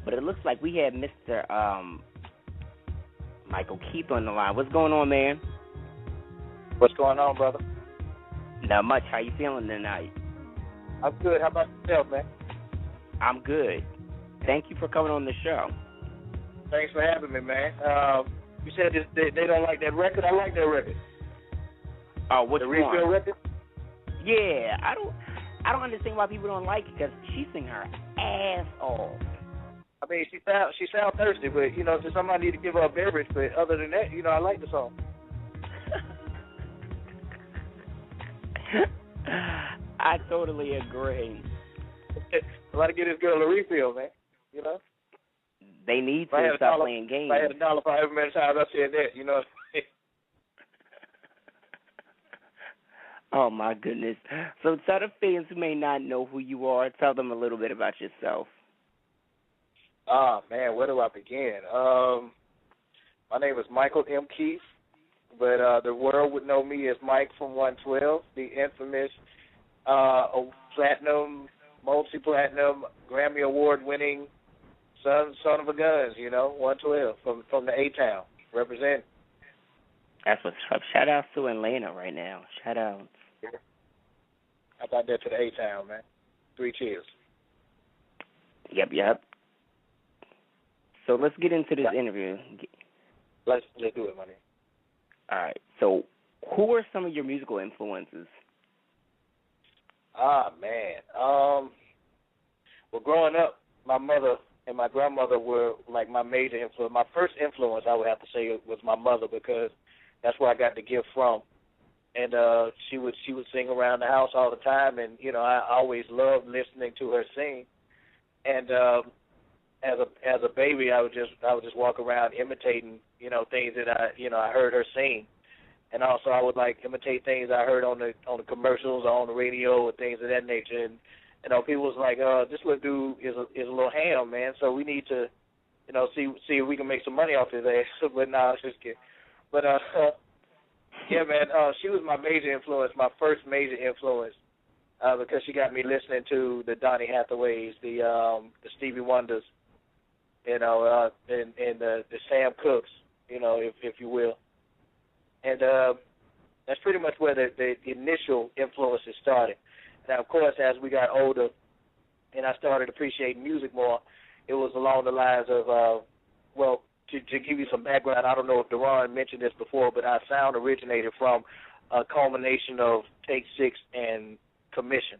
but it looks like we had Mr. Michael Keith on the line. What's going on, man? What's going on, brother? Not much. How you feeling tonight? I'm good. How about yourself, man? I'm good. Thank you for coming on the show. Thanks for having me, man. You said they don't like that record. I like that record. Oh, which the one? Refill record? Yeah, I don't understand why people don't like it, because she sing her ass off. I mean, she sound thirsty, but just somebody need to give her a beverage. But other than that, I like the song. I totally agree. Somebody get this girl a refill, man. They need to stop playing games. If I had $1 for every many times I said that, Oh, my goodness. So tell the fans who may not know who you are, tell them a little bit about yourself. Man, where do I begin? My name is Michael M. Keith, but the world would know me as Mike from 112, the infamous platinum, multi-platinum, Grammy Award-winning son of a guns, 112 from the A-Town, represent. That's what's up. Shout out to Atlanta right now. Shout out. How about that to the A-Town, man? 3 cheers. Yep. So let's get into this interview. Let's do it, money. All right. So who are some of your musical influences? Man. Well, growing up, my mother and my grandmother were like my major influence. My first influence, I would have to say, was my mother, because that's where I got the gift from. And she would sing around the house all the time, and I always loved listening to her sing. And as a baby, I would just walk around imitating things that I heard her sing, and also I would imitate things I heard on the commercials or on the radio or things of that nature. And people was like, this little dude is a little ham, man. So we need to see if we can make some money off his ass. But nah, just kidding. But yeah, man, she was my major influence, my first major influence, because she got me listening to the Donny Hathaways, the Stevie Wonders, and the Sam Cookes, if you will. And that's pretty much where the initial influences started. Now, of course, as we got older and I started appreciating music more, it was along the lines of, to give you some background, I don't know if Deron mentioned this before, but our sound originated from a culmination of Take Six and Commission.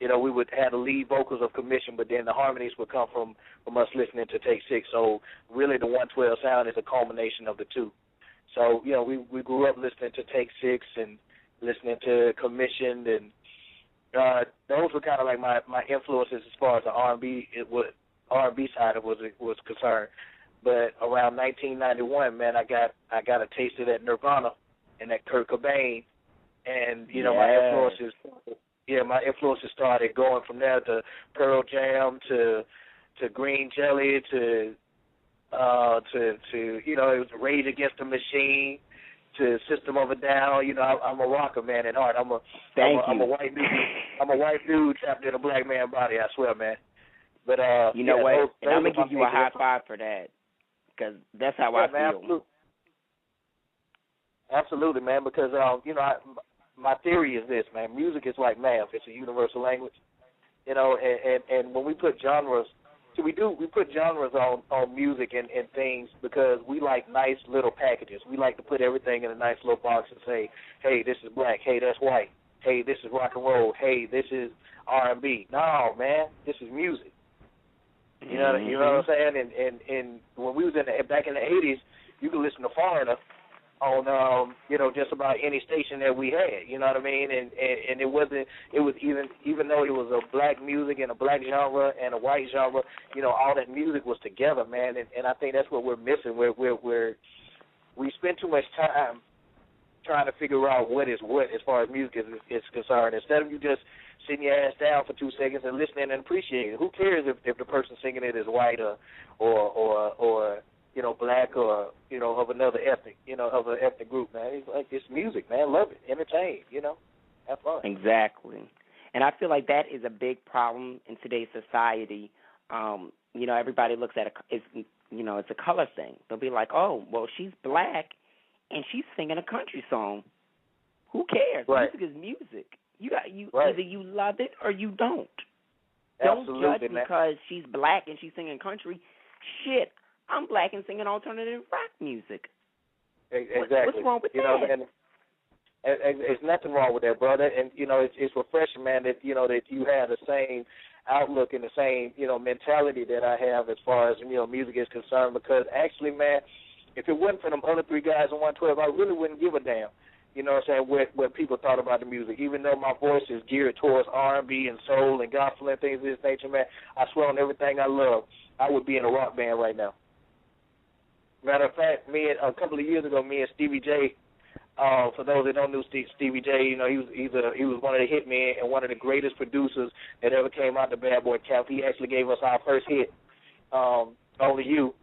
We would have the lead vocals of Commission, but then the harmonies would come from us listening to Take Six. So really the 112 sound is a culmination of the two. So, we grew up listening to Take Six and listening to Commission, and those were kind of like my influences as far as the R&B side was concerned. But around 1991, man, I got a taste of that Nirvana and that Kurt Cobain, and my influences started going from there to Pearl Jam to Green Jelly to it was Rage Against the Machine to System of a Down. I'm a rocker, man, at heart. I'm a white dude. I'm a white dude trapped in a black man body. I swear, man. But you know what? And I'm gonna give you a high five for that, because that's how I feel. Absolutely, man. Because my theory is this, man. Music is like math. It's a universal language. And when we put genres, we put genres on music and things because we like nice little packages. We like to put everything in a nice little box and say, hey, this is black. Hey, that's white. Hey, this is rock and roll. Hey, this is R&B. No, man, this is music. You know what I'm saying? And when we was back in the 80s, you could listen to Foreigner on just about any station that we had. You know what I mean? And it was even though it was a black music and a black genre and a white genre, all that music was together, man. And I think that's what we're missing. We spend too much time trying to figure out what is what as far as music is concerned, instead of you just sitting your ass down for 2 seconds and listening and appreciating it. Who cares if the person singing it is white or black or of another ethnic, of an ethnic group, man. It's music, man. Love it, entertain, have fun. Exactly, and I feel like that is a big problem in today's society. everybody looks at it's a color thing. They'll be like, oh, well, she's black and she's singing a country song. Who cares? Right. Music is music. Right. Either you love it or you don't. Absolutely, Don't judge man. because she's black and she's singing country. Shit, I'm black and singing alternative rock music. Exactly. What's wrong with that? And there's nothing wrong with that, brother. And it's refreshing, man, that that you have the same outlook and the same mentality that I have as far as music is concerned. Because actually, man, if it wasn't for them other three guys on 112, I really wouldn't give a damn. You know what I'm saying? What people thought about the music. Even though my voice is geared towards R&B and soul and gospel and things of this nature, man, I swear on everything I love, I would be in a rock band right now. Matter of fact, a couple of years ago, me and Stevie J, for those that don't know Stevie J, he was one of the hitmen and one of the greatest producers that ever came out the Bad Boy camp. He actually gave us our first hit, Only You,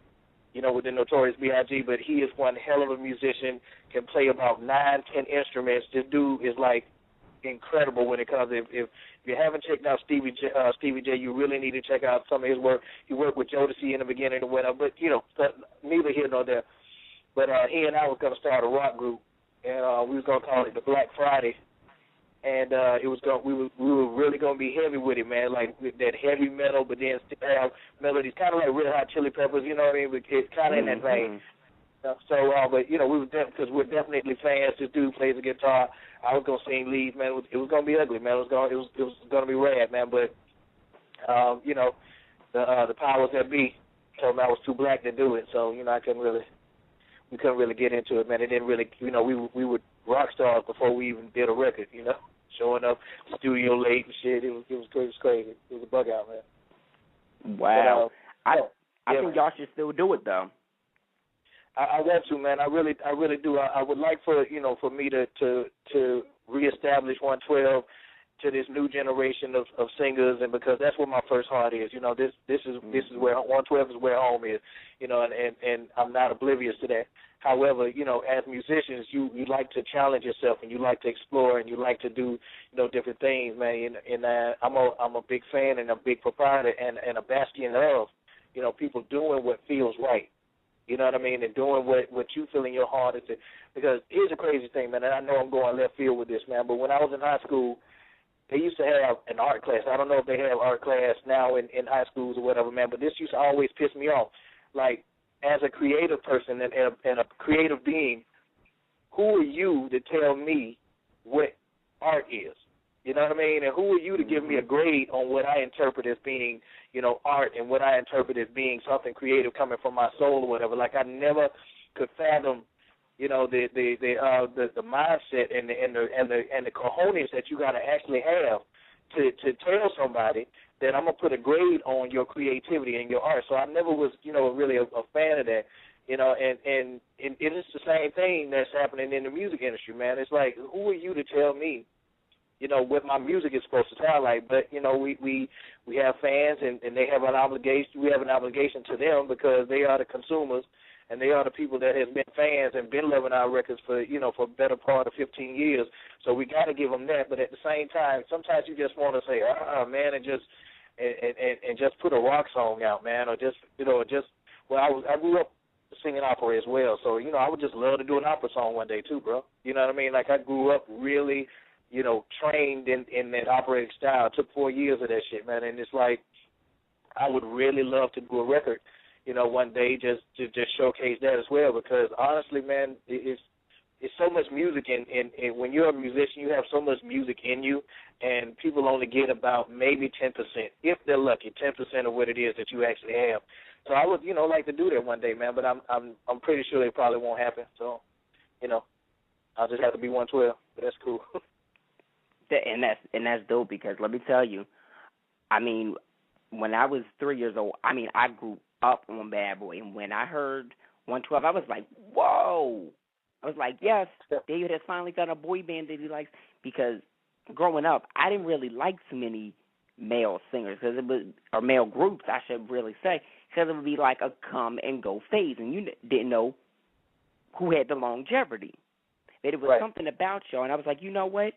with the Notorious B.I.G., but he is one hell of a musician, can play about 9-10 instruments. This dude is, like, incredible when it comes to, if you haven't checked out Stevie J, you really need to check out some of his work. He worked with Jodeci in the beginning and whatever, but, neither here nor there. But he and I was going to start a rock group, and we was going to call it the Black Friday. And we were really gonna be heavy with it, man, like with that heavy metal, but then still have melodies, kind of like Red Hot Chili Peppers, you know what I mean? It's kind of in that vein. So, but we was because we're definitely fans. This dude plays the guitar. I was gonna sing leads, man. It was gonna be ugly, man. It was gonna be rad, man. But the powers that be told me I was too black to do it, so we couldn't really get into it, man. It didn't really, we were rock stars before we even did a record, showing up studio late and shit. It was crazy. It was a bug out, man. Wow. But, I think y'all should still do it though. I want to, man. I really do. I would like for me to reestablish 112 to this new generation of singers, and because that's where my first heart is. This is where 112 is where home is. And I'm not oblivious to that. However, as musicians, you like to challenge yourself and you like to explore and you like to do different things, man. And I'm a big fan and a big proprietor and a bastion of people doing what feels right. You know what I mean? And doing what you feel in your heart is. Because here's a crazy thing, man, and I know I'm going left field with this, man, but when I was in high school, they used to have an art class. I don't know if they have art class now in high schools or whatever, man, but this used to always piss me off. Like, as a creative person and a creative being, who are you to tell me what art is? You know what I mean? And who are you to give me a grade on what I interpret as being, art and what I interpret as being something creative coming from my soul or whatever? Like, I never could fathom, the mindset and the cojones that you got to actually have to tell somebody that I'm gonna put a grade on your creativity and your art. So I never was, really a fan of that. And it is the same thing that's happening in the music industry, man. It's like, who are you to tell me, what my music is supposed to sound like? But, we have fans and they have an obligation. We have an obligation to them because they are the consumers and they are the people that have been fans and been loving our records for, for the better part of 15 years. So we got to give them that. But at the same time, sometimes you just want to say, man, and just put a rock song out, man, or just, I grew up singing opera as well, so, I would just love to do an opera song one day too, bro. You know what I mean? Like, I grew up really, trained in that operatic style. It took 4 years of that shit, man, and it's like, I would really love to do a record, one day just to showcase that as well, because honestly, man, it's so much music, and when you're a musician, you have so much music in you, and people only get about maybe 10%, if they're lucky, 10% of what it is that you actually have. So I would, like to do that one day, man, but I'm pretty sure it probably won't happen. So, I'll just have to be 112, but that's cool. And that's dope, because let me tell you, I mean, when I was 3 years old, I grew up on Bad Boy, and when I heard 112, I was like, whoa. I was like, yes, David has finally got a boy band that he likes, because growing up, I didn't really like too many male singers, or male groups, I should really say, because it would be like a come and go phase, and you didn't know who had the longevity. But it was something about y'all, and I was like, you know what?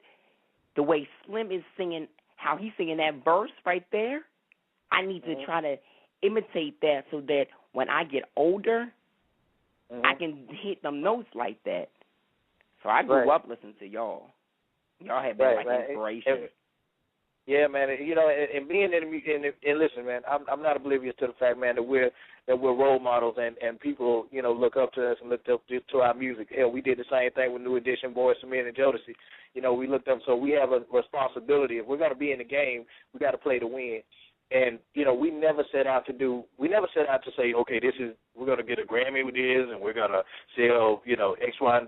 The way Slim is singing, how he's singing that verse right there, I need to try to imitate that so that when I get older, Mm-hmm. I can hit them notes like that. So I grew up listening to y'all. Y'all have been like inspiration. Yeah, man. And being and listen, man, I'm not oblivious to the fact, man, that we're role models and people, look up to us and look up to our music. Hell, we did the same thing with New Edition, Boyz II Men, and Jodeci. We looked up, so we have a responsibility. If we're going to be in the game, we got to play to win. And we never set out to say, okay, we're going to get a Grammy with this, and we're going to sell, X, Y,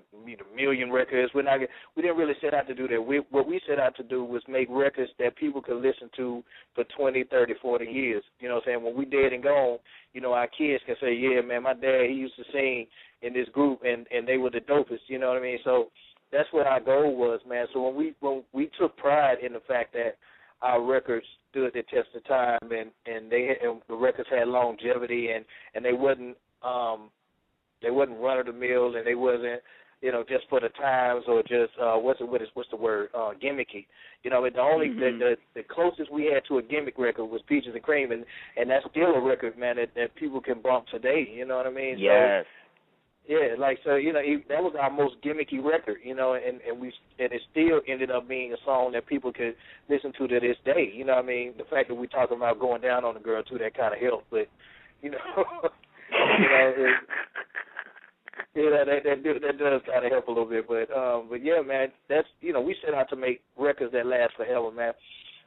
million records. We didn't really set out to do that. What we set out to do was make records that people could listen to for 20, 30, 40 years. You know what I'm saying? When we dead and gone, our kids can say, yeah, man, my dad, he used to sing in this group, and they were the dopest. You know what I mean? So that's what our goal was, man. So when we took pride in the fact that our records stood the test of time, and the records had longevity, and they wasn't run of the mill, and they wasn't just for the times or just what's the word gimmicky. The closest we had to a gimmick record was Peaches and Cream, and that's still a record, man, that people can bump today. You know what I mean? Yes. So, yeah, that was our most gimmicky record, and it still ended up being a song that people could listen to this day. You know what I mean? The fact that we talking about going down on the girl too, that kind of helped, but that does kind of help a little bit, but yeah, man, that's we set out to make records that last forever, man.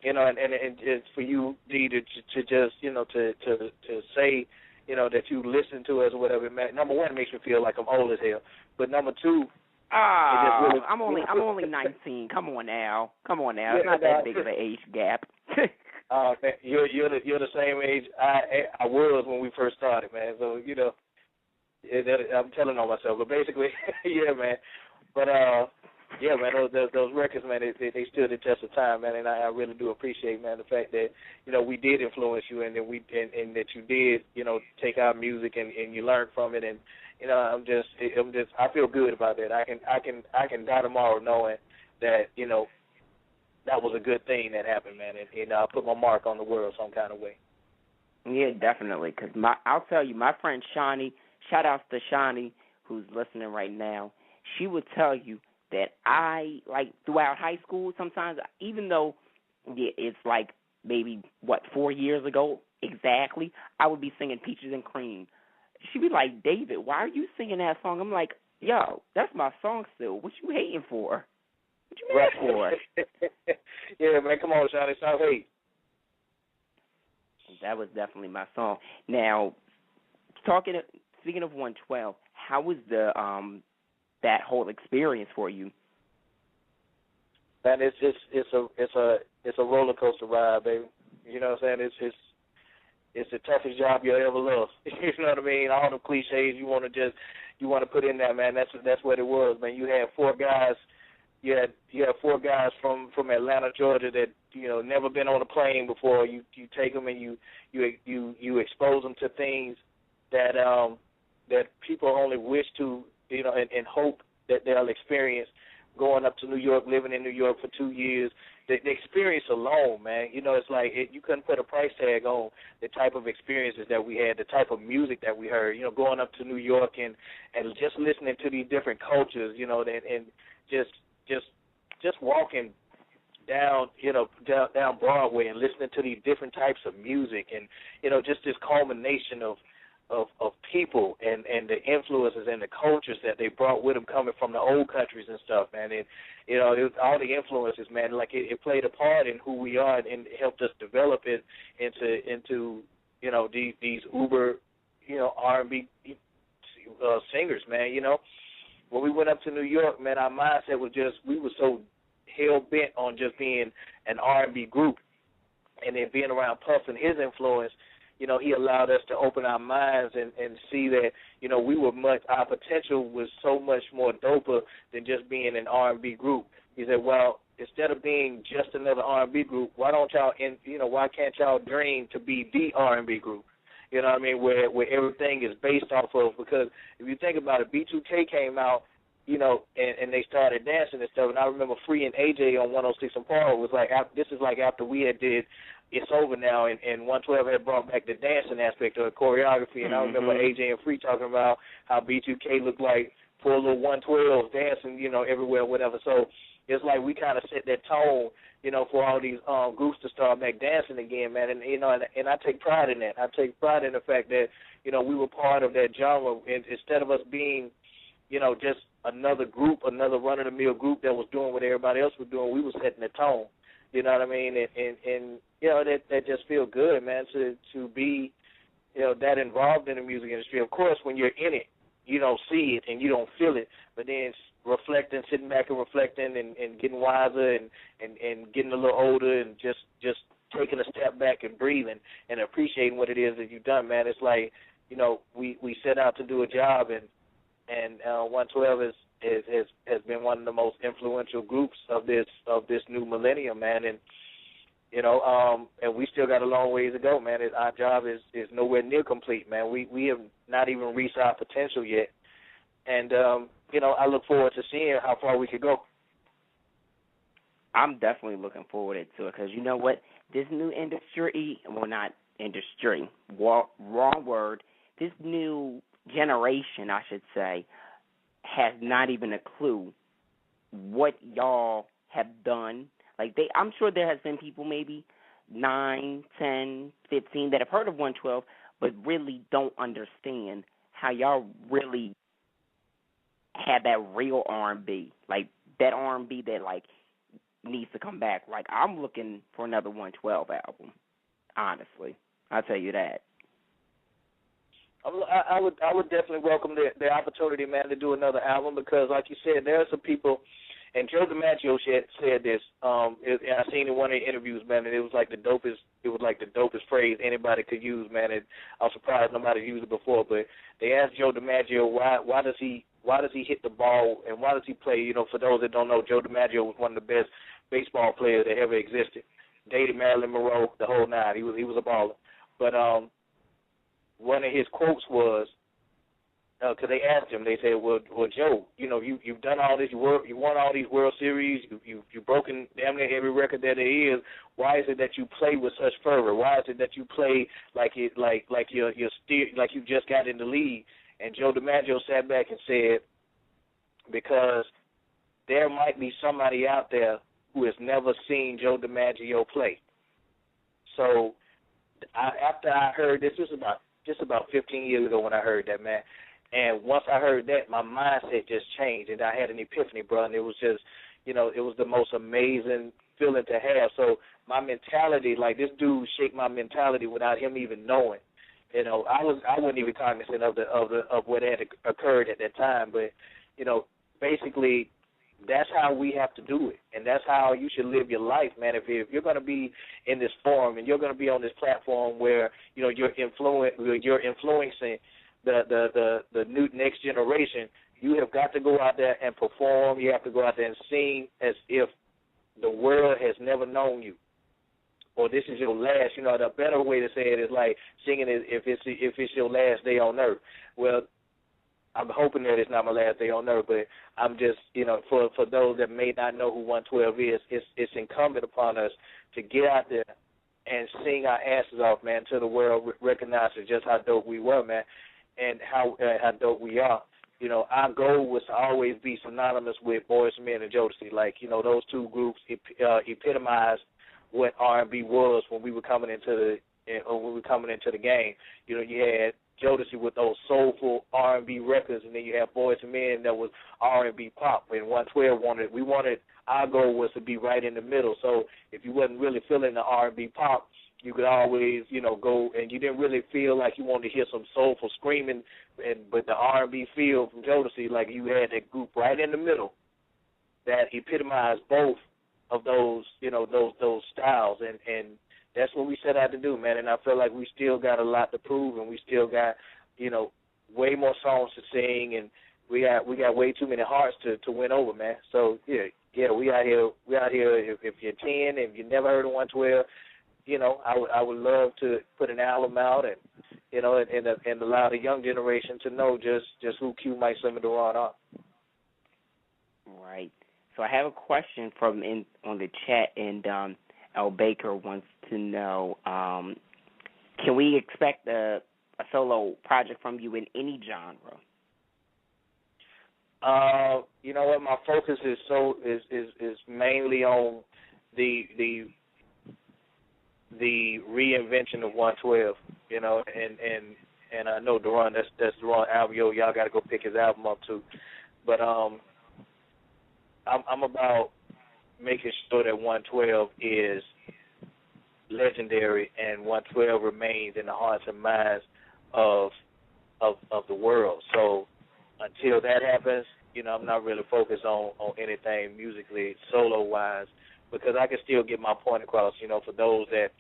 And it's for you, D, to just to say. That you listen to us or whatever. Number one, it makes me feel like I'm old as hell. But number two, really, I'm only 19. Come on now. It's not that big of an age gap. Man, you're the same age I was when we first started, man. So I'm telling on myself, but basically, yeah, man. But yeah, man, those records, man, they stood the test of time, man, and I really do appreciate, man, the fact that we did influence you, and that you did take our music and you learned from it, and I'm just I feel good about that. I can die tomorrow knowing that that was a good thing that happened, man, and I put my mark on the world some kind of way. Yeah, definitely, because I'll tell you, my friend Shawnee, shout outs to Shawnee who's listening right now, she would tell you that I, throughout high school sometimes, even though it's maybe, 4 years ago exactly, I would be singing Peaches and Cream. She'd be like, David, why are you singing that song? I'm like, yo, that's my song still. What you hating for? What you mad for? Yeah, man, come on, Shawnee, stop hate. That was definitely my song. Now, speaking of 112, how was that whole experience for you? Man, it's a roller coaster ride, baby. You know what I'm saying? It's the toughest job you'll ever love. You know what I mean? All the cliches you want to put in there, man. That's what it was, man. You had four guys. You had four guys from Atlanta, Georgia that never been on a plane before. You take them and you expose them to things that people only wish to and hope that they'll experience going up to New York, living in New York for 2 years. The experience alone, man, it's like you couldn't put a price tag on the type of experiences that we had, the type of music that we heard, going up to New York and just listening to these different cultures, and just walking down Broadway and listening to these different types of music and, just this culmination of people and the influences and the cultures that they brought with them coming from the old countries and stuff, man. And, it was all the influences, man, it played a part in who we are and helped us develop it into these uber, R&B singers, man, When we went up to New York, man, our mindset was we were so hell-bent on just being an R&B group and then being around Puff and his influence. He allowed us to open our minds and see that, our potential was so much more doper than just being an R&B group. He said, well, instead of being just another R&B group, why can't y'all dream to be the R&B group? You know what I mean, where everything is based off of, because if you think about it, B2K came out, and they started dancing and stuff, and I remember Free and AJ on 106 and Paul was this is after we had did it's over now, and 112 had brought back the dancing aspect of the choreography, and I remember AJ and Free talking about how B2K looked like for a little 112 dancing, everywhere, whatever. So it's like we kind of set that tone, for all these groups to start back dancing again, man. And and I take pride in that. I take pride in the fact that we were part of that genre, and instead of us being, just another group, another run-of-the-mill group that was doing what everybody else was doing, we were setting the tone. You know what I mean? And that just feels good, man, to be, that involved in the music industry. Of course, when you're in it, you don't see it and you don't feel it, but then reflecting, sitting back and reflecting and getting wiser and getting a little older and just taking a step back and breathing and appreciating what it is that you've done, man. It's like, we set out to do a job, and 112 has been one of the most influential groups of this new millennium, man. And and we still got a long ways to go, man. Our job is nowhere near complete, man. We have not even reached our potential yet. And I look forward to seeing how far we could go. I'm definitely looking forward to it because you know what? This new industry, well, not industry, wrong word, this new generation, I should say, has not even a clue what y'all have done. Like I'm sure there has been people maybe 9, 10, 15 that have heard of 112, but really don't understand how y'all really had that real R&B, like that R&B that like needs to come back. Like I'm looking for another 112 album. Honestly, I'll tell you that. I would definitely welcome the opportunity, man, to do another album because, like you said, there are some people. And Joe DiMaggio said this. And I seen in one of the interviews, man, and it was like the dopest phrase anybody could use, man. And I was surprised nobody used it before. But they asked Joe DiMaggio why does he hit the ball and why does he play? For those that don't know, Joe DiMaggio was one of the best baseball players that ever existed. Dated Marilyn Monroe, the whole nine. He was a baller. But one of his quotes was, because they asked him, they said, well, Joe, you've done all this, you won all these World Series, you've broken damn near every record that there is. Why is it that you play with such fervor? Why is it that you play like you just got in the league? And Joe DiMaggio sat back and said, because there might be somebody out there who has never seen Joe DiMaggio play. So after I heard this was about 15 years ago when I heard that, man. And once I heard that, my mindset just changed, and I had an epiphany, bro, and it was just, it was the most amazing feeling to have. So my mentality, like this dude shaped my mentality without him even knowing. I wasn't even cognizant of what had occurred at that time, but, basically that's how we have to do it, and that's how you should live your life, man. If you're going to be in this forum and you're going to be on this platform where, you're influencing the new next generation, you have got to go out there and perform. You have to go out there and sing as if the world has never known you, or this is your last. The better way to say it is like singing it if it's your last day on earth. Well, I'm hoping that it's not my last day on earth, but I'm just, for those that may not know who 112 is, it's incumbent upon us to get out there and sing our asses off, man, till the world recognizes just how dope we were, man, and how dope we are. Our goal was to always be synonymous with Boyz II Men and Jodeci. Like, those two groups epitomized what R&B was when we were coming into the game. You had Jodeci with those soulful R&B records, and then you have Boyz II Men that was R&B pop. And 112 our goal was to be right in the middle. So if you wasn't really feeling the R&B pop, you could always, go, and you didn't really feel like you wanted to hear some soulful screaming, but the R&B feel from Jodeci, like you had that group right in the middle that epitomized both of those, those styles, and that's what we set out to do, man. And I feel like we still got a lot to prove, and we still got, way more songs to sing, and we got way too many hearts to win over, man. So yeah, we out here. If you're 10 and you never heard of 112. I would love to put an album out and and allow the young generation to know just who Q, Mike Slim, and Deron are. Right. So I have a question from on the chat, and L. Baker wants to know, can we expect a solo project from you in any genre? You know what? My focus is mainly on the reinvention of 112. You know, and I know Duran. That's Duran album. Y'all got to go pick his album up too. But I'm about making sure that 112 is legendary and 112 remains in the hearts and minds of the world. So until that happens, you know, I'm not really focused on anything musically solo wise, because I can still get my point across. You know, for those that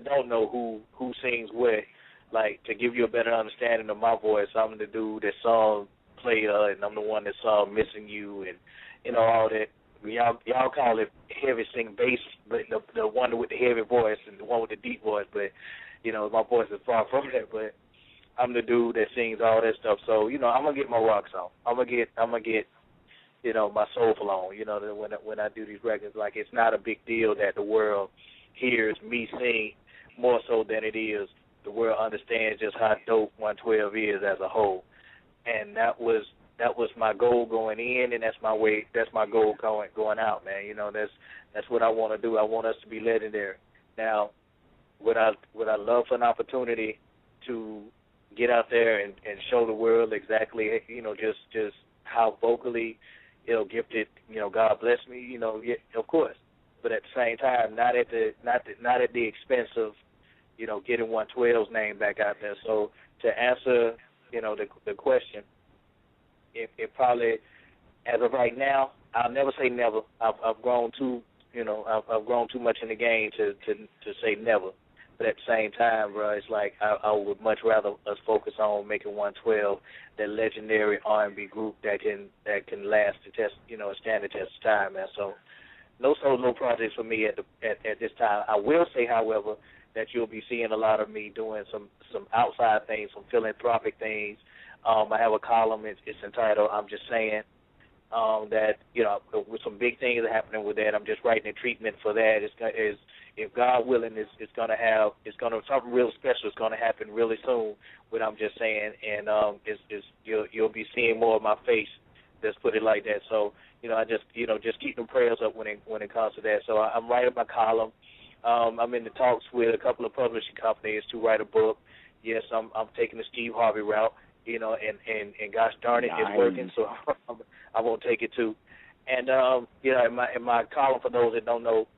don't know who sings what, like, to give you a better understanding of my voice, I'm the dude that sung Player, and I'm the one that sung Missing You, and you know, all that. Y'all call it heavy sing bass, but the one with the heavy voice and the one with the deep voice, but you know, my voice is far from that. But I'm the dude that sings all that stuff. So, you know, I'm gonna get my rocks on. I'm gonna get, you know, my soulful on. You know, when I do these records, like, it's not a big deal that the world hears me sing more so than it is the world understands just how dope 112 is as a whole. And that was my goal going in, and that's my goal going out, man. You know, that's what I want to do. I want us to be legendary. Now, would I love for an opportunity to get out there and show the world exactly, you know, just how vocally, you know, gifted, you know, God bless me, you know, yeah, of course. But at the same time, not at the expense of, you know, getting 112's name back out there. So to answer, you know, the question, it probably, as of right now, I'll never say never. I've grown too, you know, I've grown too much in the game to say never. But at the same time, bro, it's like I would much rather us focus on making 112 that legendary R&B group that can last the test, you know, stand the test of time, man. So no solo projects for me at this time. I will say, however, that you'll be seeing a lot of me doing some outside things, some philanthropic things. I have a column. It's entitled "I'm Just Saying." That, you know, with some big things happening with that. I'm just writing a treatment for that. If God willing, something real special is gonna happen really soon. What I'm just saying, and you'll be seeing more of my face. Let's put it like that. So, you know, I just keep them prayers up when it comes to that. So I'm writing my column. I'm in the talks with a couple of publishing companies to write a book. Yes, I'm taking the Steve Harvey route. You know, and gosh darn it, nice. It's working. So I won't take it too. And you know, in my column, for those that don't know,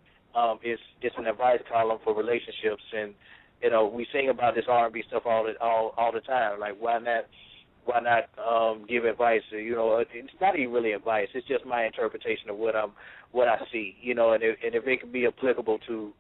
it's an advice column for relationships. And you know, we sing about this R&B stuff all the time. Like, why not give advice? You know, it's not even really advice. It's just my interpretation of what I see. You know, and if it can be applicable to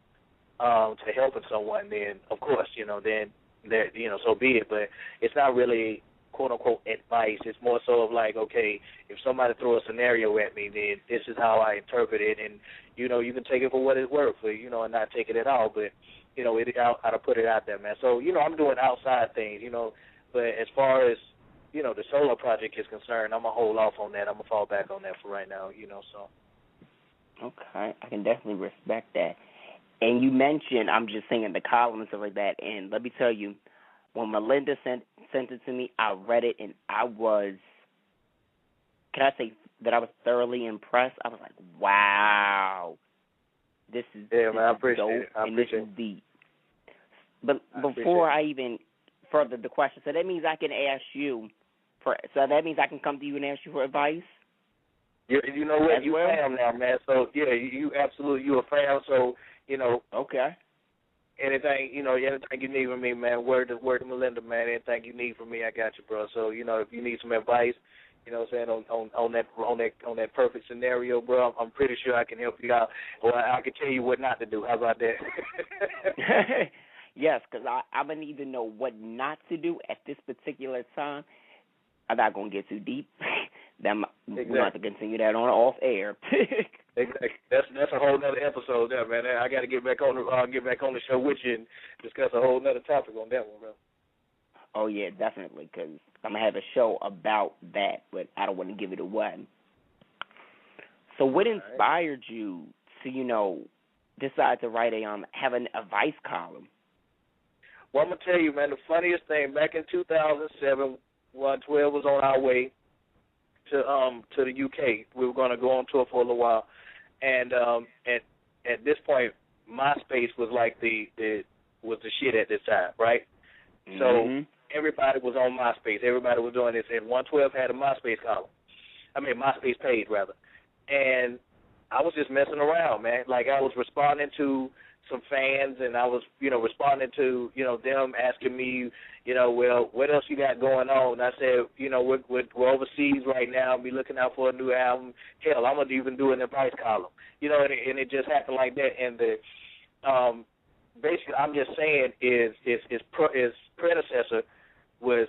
helping someone, then of course, you know, then there, you know, so be it. But it's not really quote unquote advice. It's more so of like, okay, if somebody throw a scenario at me, then this is how I interpret it, and you know, you can take it for what it's worth, or, you know, and not take it at all. But you know, I'll put it out there, man. So, you know, I'm doing outside things, you know, but as far as, you know, the solo project is concerned, I'm gonna hold off on that. I'm gonna fall back on that for right now, you know. So. Okay, I can definitely respect that. And you mentioned, I'm just saying, the column and stuff like that. And let me tell you, when Melinda sent it to me, I read it, and I was, can I say that I was thoroughly impressed? I was like, wow, this is, yeah, man, I appreciate dope, it. And this is deep. But before I even further the question, so that means I can ask you so that means I can come to you and ask you for advice? You know what? You well? fam now, man. So, yeah, you absolutely, you a fam. So, you know. Okay. Anything you need from me, man, word to Melinda, man. Anything you need from me, I got you, bro. So, you know, if you need some advice, you know what I'm saying, on that perfect scenario, bro, I'm pretty sure I can help you out. Or I can tell you what not to do. How about that? Yes, because I'm going to need to know what not to do at this particular time. I'm not going to get too deep. Exactly. We're going to have to continue that on off air. Exactly. That's a whole nother episode there, man. I got to get back on the show with you and discuss a whole nother topic on that one, bro. Oh yeah, definitely, because I'm gonna have a show about that, but I don't want to give it away. So, what inspired you to, you know, decide to write have an advice column? Well, I'm gonna tell you, man, the funniest thing back in 2007, 112 was on our way to the UK. We were gonna go on tour for a little while, and at this point, MySpace was like the shit at this time, right? Mm-hmm. So everybody was on MySpace. Everybody was doing this, and 112 had a MySpace MySpace page rather, and I was just messing around, man. Like I was responding to some fans, and I was, responding to, them asking me, well, what else you got going on? And I said, we're overseas right now. Be looking out for a new album. Hell, I'm gonna even do an advice column, and it just happened like that. And the basically, I'm just saying, his predecessor was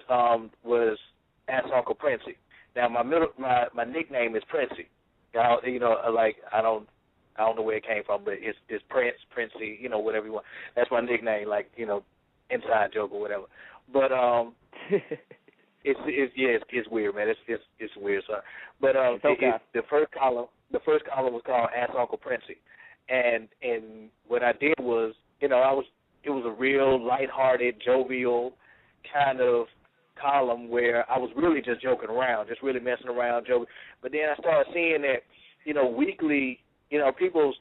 Ask Uncle Princey. Now my nickname is Princey. I don't know where it came from, but it's Prince, Princey, whatever you want. That's my nickname, inside joke or whatever. But it's weird, man. It's weird, sorry. But okay. the first column was called Ask Uncle Princey, and what I did was, it was a real lighthearted, jovial kind of column where I was really just joking around, just really messing around, joking. But then I started seeing that, weekly, people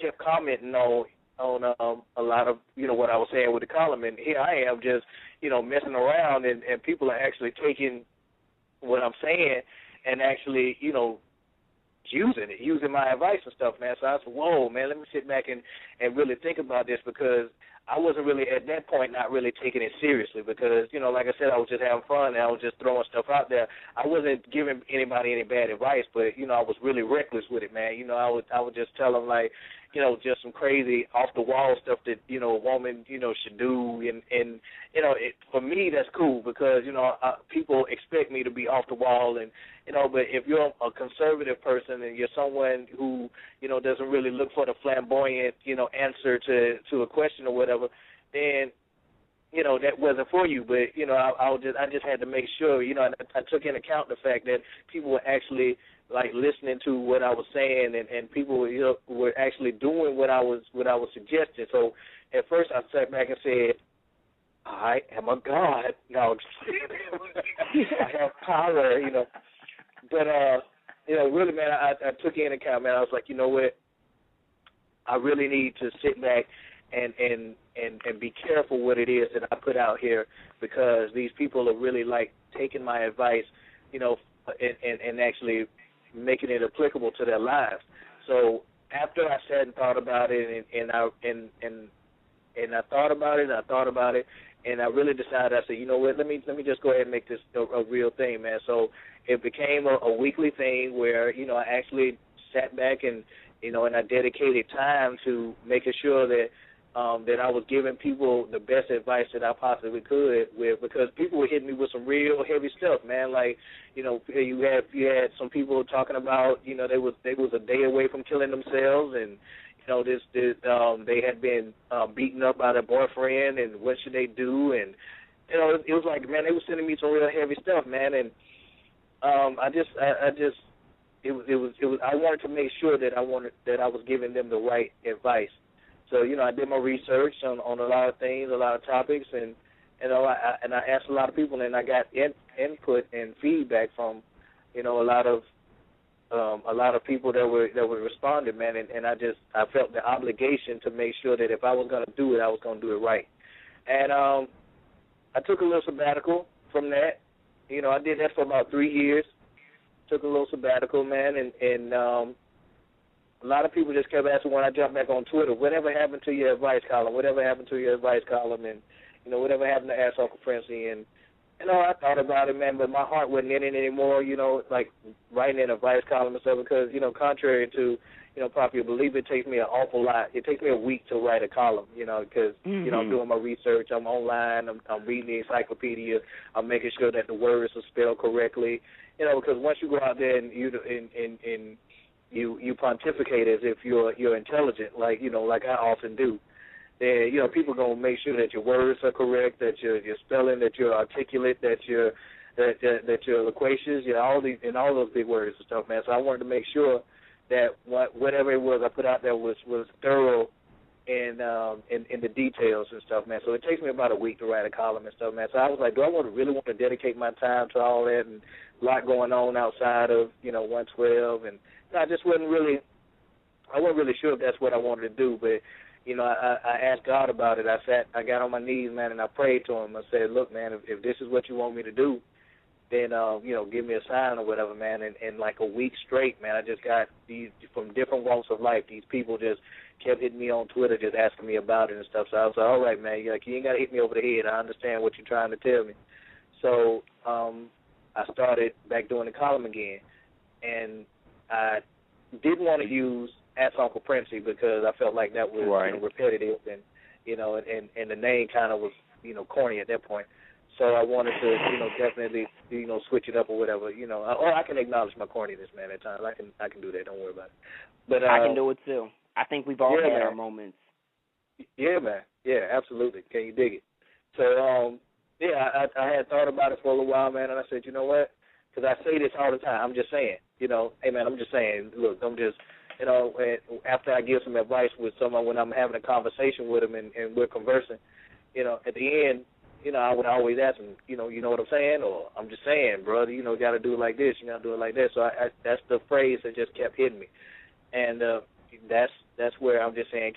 kept commenting on a lot of, what I was saying with the column, and here I am just, messing around, and people are actually taking what I'm saying and actually, using my advice and stuff, man. So I said, whoa, man, let me sit back and really think about this, because I wasn't really, at that point, not really taking it seriously, because, like I said, I was just having fun, and I was just throwing stuff out there. I wasn't giving anybody any bad advice, but, I was really reckless with it, man. I would just tell them, just some crazy off-the-wall stuff that, a woman, should do, and for me, that's cool, because, people expect me to be off the wall, and, but if you're a conservative person and you're someone who, doesn't really look for the flamboyant, answer to a question or whatever, then, that wasn't for you. But, I just had to make sure, I took into account the fact that people were actually, listening to what I was saying, and people were actually doing what I was suggesting. So at first I sat back and said, I am a god. No, I have power, But, really, man, I took it into account, man. I was like, you know what? I really need to sit back and be careful what it is that I put out here, because these people are really, taking my advice, and actually making it applicable to their lives. So after I sat and thought about it, and I thought about it, and I really decided, I said, you know what, let me just go ahead and make this a real thing, man. So it became a weekly thing where, I actually sat back and I dedicated time to making sure that that I was giving people the best advice that I possibly could, because people were hitting me with some real heavy stuff, man. You had some people talking about, they was a day away from killing themselves, and they had been beaten up by their boyfriend, and what should they do? And it was like, man, they were sending me some real heavy stuff, man. And I wanted to make sure that I was giving them the right advice. So I did my research on a lot of things, a lot of topics, and I asked a lot of people, and I got input and feedback from a lot of people that were responding, man, and I felt the obligation to make sure that if I was going to do it, I was going to do it right. And I took a little sabbatical from that. I did that for about 3 years. Took a little sabbatical, man, and a lot of people just kept asking when I jumped back on Twitter, whatever happened to your advice column? Whatever happened to your advice column? And whatever happened to Ask Uncle Princey? And I thought about it, man, but my heart wasn't in it anymore. Writing an advice column and stuff, because contrary to popular belief, it takes me an awful lot. It takes me a week to write a column, because I'm doing my research, I'm online, I'm reading the encyclopedia, I'm making sure that the words are spelled correctly, because once you go out there and you pontificate as if you're intelligent, like I often do, then people gonna make sure that your words are correct, that your spelling, that you're articulate, that you're loquacious, all those big words and stuff, man. So I wanted to make sure that whatever it was I put out there was thorough in the details and stuff, man. So it takes me about a week to write a column and stuff, man. So I was like, do I really want to dedicate my time to all that and a lot going on outside of 112? And I just wasn't really sure if that's what I wanted to do, but. I asked God about it. I got on my knees, man, and I prayed to him. I said, look, man, if this is what you want me to do, then, give me a sign or whatever, man. And like a week straight, man, I just got these, from different walks of life, these people just kept hitting me on Twitter, just asking me about it and stuff. So I was like, all right, man, you ain't got to hit me over the head. I understand what you're trying to tell me. So I started back doing the column again. And I didn't want to use Ask Uncle Princey because I felt like that was repetitive and and the name kind of was corny at that point. So I wanted to definitely switch it up or whatever or I can acknowledge my corniness, man, at times. I can do that. Don't worry about it. But I can do it too. I think we've all had our moments. Yeah, man. Yeah, absolutely. Can you dig it? So I had thought about it for a little while, man, and I said, you know what? Because I say this all the time. I'm just saying, hey, man, I'm just saying. Look, I'm just. After I give some advice with someone when I'm having a conversation with them and we're conversing, at the end, I would always ask them, you know what I'm saying? Or I'm just saying, brother, got to do it like this, you got to do it like that. So that's the phrase that just kept hitting me. And that's where I'm just saying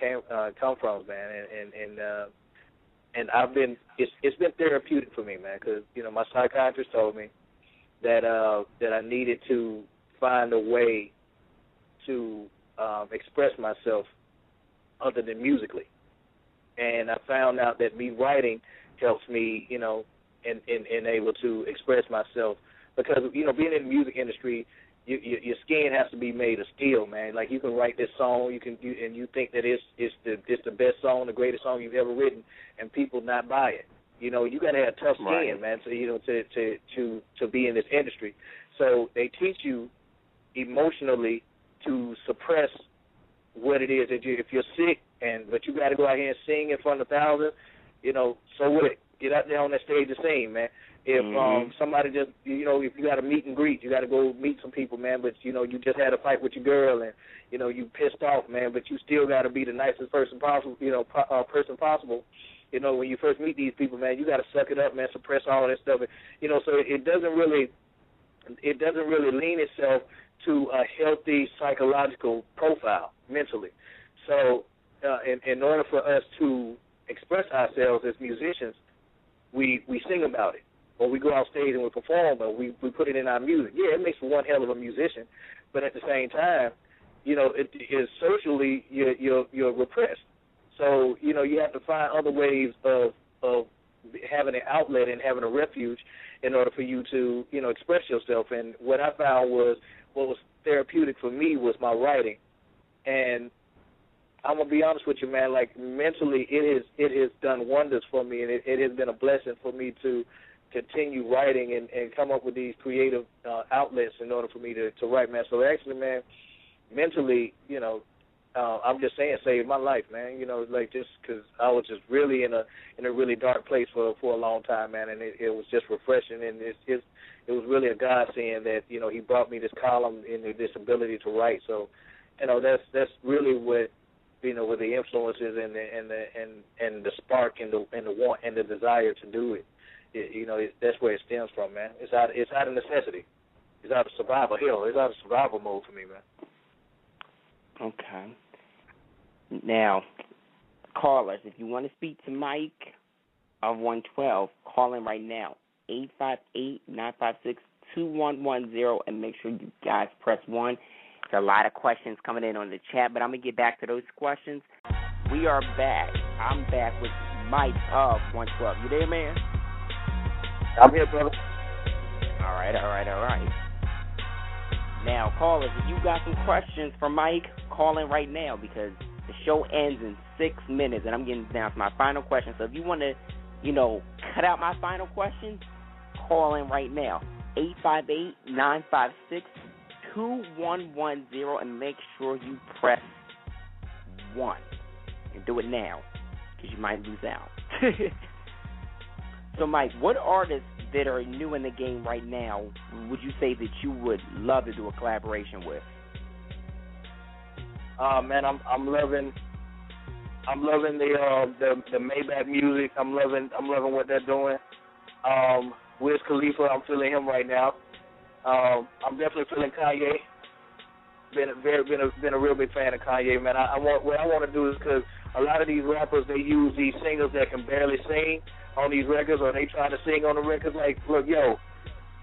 come from, man. And I've been, it's been therapeutic for me, man, because, my psychiatrist told me that I needed to find a way to express myself other than musically. And I found out that me writing helps me, in able to express myself. Because, being in the music industry, your skin has to be made of steel, man. Like, you can write this song, and you think that it's the best song, the greatest song you've ever written, and people not buy it. You got to have tough skin, man, to be in this industry. So they teach you emotionally to suppress what it is that if you're sick but you got to go out here and sing in front of thousands, so what? Get out there on that stage and sing, man. If somebody just, if you got a meet and greet, you got to go meet some people, man. But you just had a fight with your girl and you pissed off, man. But you still got to be the nicest person possible, when you first meet these people, man, you got to suck it up, man. Suppress all that stuff, so it doesn't really lean itself to a healthy psychological profile mentally. So in order for us to express ourselves as musicians, we sing about it, or we go out stage and we perform, or we put it in our music. Yeah, it makes for one hell of a musician, but at the same time, it is socially you're repressed. So you have to find other ways of having an outlet and having a refuge in order for you to express yourself. And what I found was what was therapeutic for me was my writing. And I'm gonna be honest with you, man. Like, mentally, it has done wonders for me, and it has been a blessing for me to continue writing and come up with these creative outlets in order for me to write, man. So actually, man, mentally, I'm just saying, saved my life, man. Like, just because I was just really in a really dark place for a long time, man, and it was just refreshing, and it was really a God saying that He brought me this column and this ability to write. So, that's really what with the influences and the spark and the want and the desire to do it. That's where it stems from, man. It's out of necessity. It's out of survival. Hell, it's out of survival mode for me, man. Okay. Now, callers, if you want to speak to Mike of 112, call in right now, 858-956-2110, and make sure you guys press 1. There's a lot of questions coming in on the chat, but I'm going to get back to those questions. We are back. I'm back with Mike of 112. You there, man? I'm here, brother. All right. Now, callers, if you got some questions for Mike, call in right now because the show ends in 6 minutes, and I'm getting down to my final question. So if you want to, cut out my final question, call in right now, 858-956-2110, and make sure you press 1. And do it now because you might lose out. So, Mike, what artists that are new in the game right now would you say that you would love to do a collaboration with? Man, I'm loving I'm loving the Maybach music. I'm loving what they're doing. Wiz Khalifa, I'm feeling him right now. I'm definitely feeling Kanye. Been a real big fan of Kanye, man. What I want to do is, because a lot of these rappers, they use these singers that can barely sing on these records, or they try to sing on the records. Like, look, yo,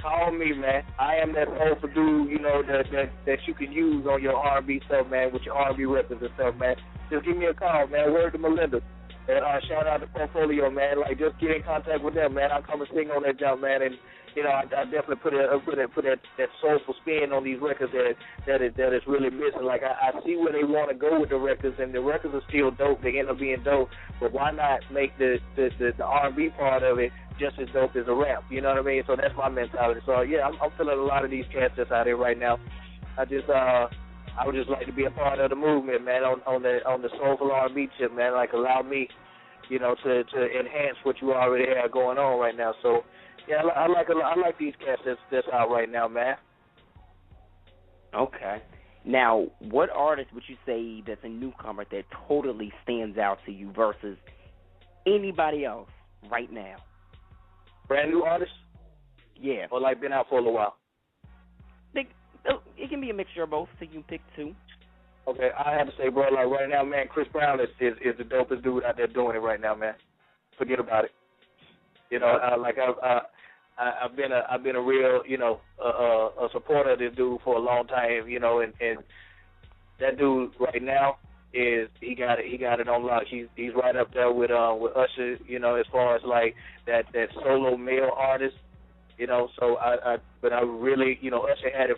call me, man. I am that soulful dude, you know, that you can use on your R&B stuff, man, with your R&B records and stuff, man. Just give me a call, man. Word to Melinda. And shout out to Portfolio, man. Like, just get in contact with them, man. I'll come and sing on that job, man. And you know, I definitely put that soulful spin on these records that is really missing. Like, I see where they want to go with the records, and the records are still dope. They end up being dope, but why not make the R&B part of it just as dope as a rap? You know what I mean? So that's my mentality. So yeah, I'm feeling a lot of these cats that's out there right now. I would just like to be a part of the movement, man, on the soulful R&B tip, man. Like, allow me, you know, to enhance what you already have going on right now. So yeah, I like these cats that's out right now, man. Okay. Now, what artist would you say that's a newcomer that totally stands out to you versus anybody else right now? Brand new artist? Yeah. Or like been out for a little while? It can be a mixture of both, so you can pick two. Okay, I have to say, bro, like right now, man, Chris Brown is the dopest dude out there doing it right now, man. Forget about it. You know, I've been a real, you know, a supporter of this dude for a long time, you know, and that dude right now he got it on lock. He's right up there with Usher, you know, as far as like that solo male artist, you know. So but I really, you know, Usher had it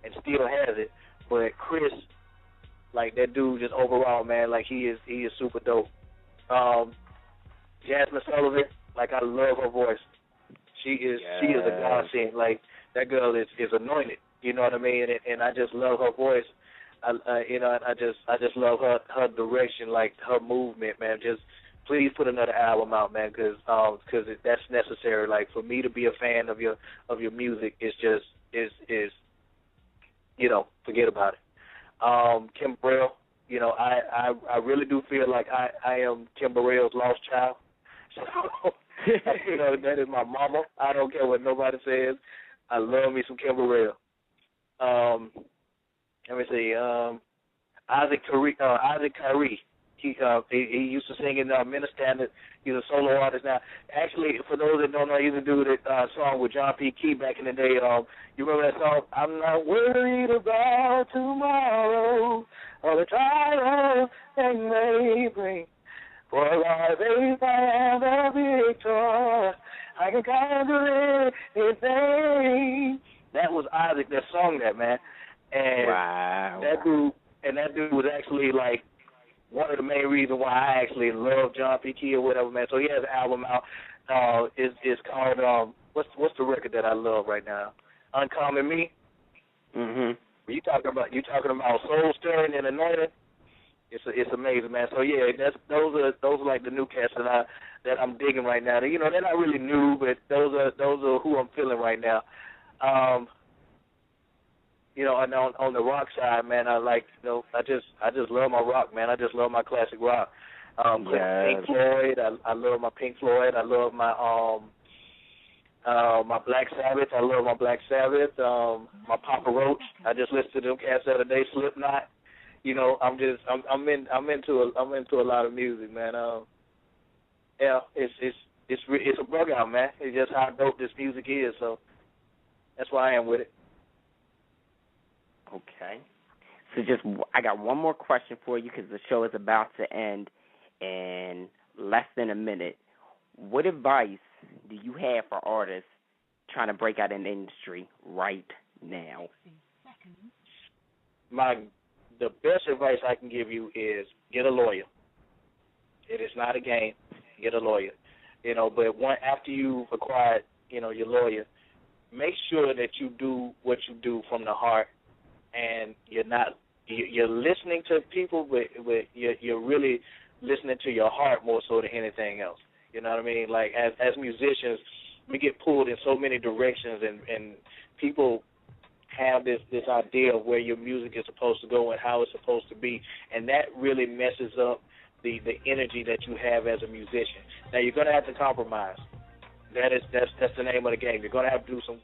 and still has it, but Chris, like that dude, just overall, man, like he is super dope. Jasmine Sullivan, like I love her voice. She is a godsend. Like that girl is anointed. You know what I mean? And I just love her voice. I just love her direction, like her movement, man. Just please put another album out, man, because that's necessary. Like for me to be a fan of your music is you know, forget about it. Kim Burrell, you know, I really do feel like I am Kim Burrell's lost child. So, you know, that is my mama. I don't care what nobody says. I love me some Kim Burrell. Let me see. Isaac Kyrie. He used to sing in Minister. He's a solo artist now. Actually, for those that don't know, he used to do that song with John P. Key back in the day. You remember that song? I'm not worried about tomorrow or the trial they may bring. For life is the victor. I can conquer anything. That was Isaac that sung that, man. And wow. That dude was actually like one of the main reasons why I actually love John P. Key or whatever, man. So he has an album out. It's called what's the record that I love right now? Uncommon Me. Mhm. You talking about soul stirring and anointing? It's amazing, man. So yeah, those are like the new cats that I'm digging right now. You know, they're not really new, but those are who I'm feeling right now. You know, and on the rock side, man, I like, you know, I just love my rock, man. I just love my classic rock. Pink Floyd, I love my Pink Floyd. I love my my Black Sabbath. I love my Black Sabbath. My Papa Roach. I just listened to them cats the other day. Slipknot. You know, I'm into a lot of music, man. Yeah, it's a bug out, man. It's just how dope this music is. So that's why I am with it. Okay. So I got one more question for you because the show is about to end in less than a minute. What advice do you have for artists trying to break out in the industry right now? The best advice I can give you is get a lawyer. It is not a game. Get a lawyer. You know, but after you've acquired, you know, your lawyer, make sure that you do what you do from the heart. And you're listening to people, but you're really listening to your heart more so than anything else. You know what I mean? Like as musicians, we get pulled in so many directions, and people have this idea of where your music is supposed to go and how it's supposed to be, and that really messes up the energy that you have as a musician. Now you're gonna have to compromise. That's the name of the game. You're gonna have to do some